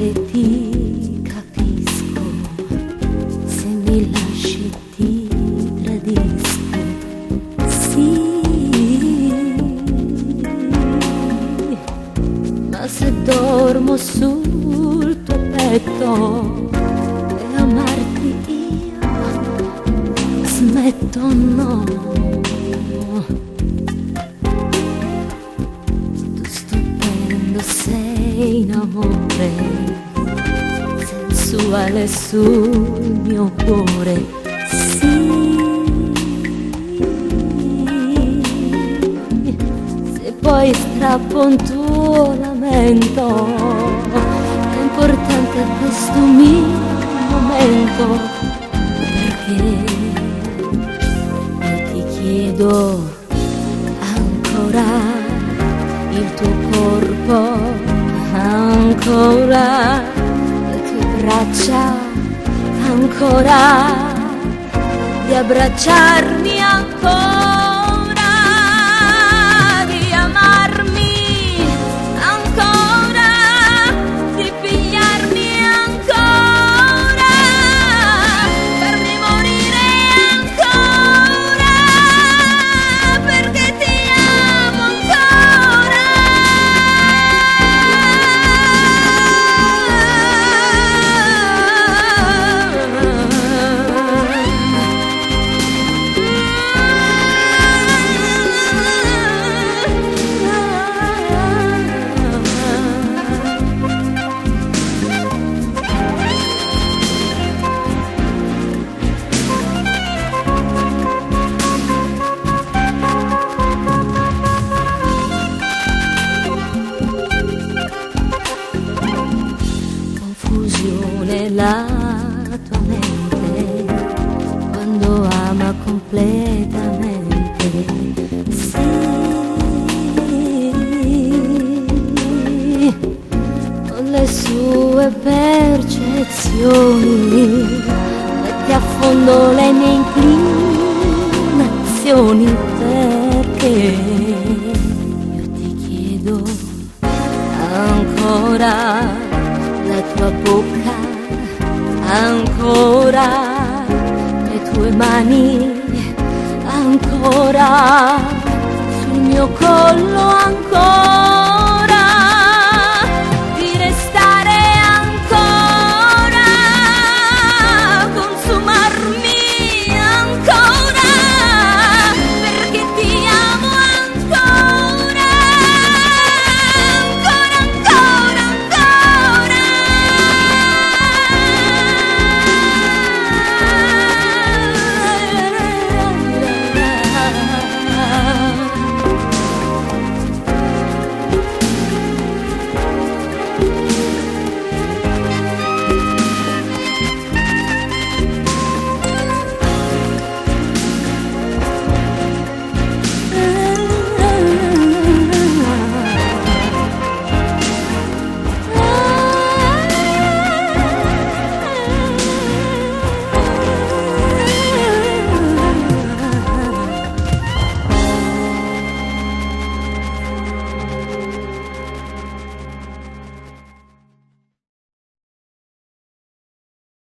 e ti capisco, se mi lasci ti tradisco, sì, ma se dormo sul tuo petto e amarti io smetto, no. Sei in amore sensuale sul mio cuore, sì. Se poi strappo un tuo lamento, è importante questo mio momento, perché io ti chiedo ancora il tuo corpo, ancora le tue braccia, ancora di abbracciarmi, ancora di amarmi, ancora di pigliarmi, ancora farmi morire, ancora perché ti amo ancora. Confusione la tua mente quando ama completamente, sì, con le sue percezioni mette a fondo le mie inclinazioni, perché io ti chiedo ancora la tua bocca, ancora le tue mani, ancora sul mio collo,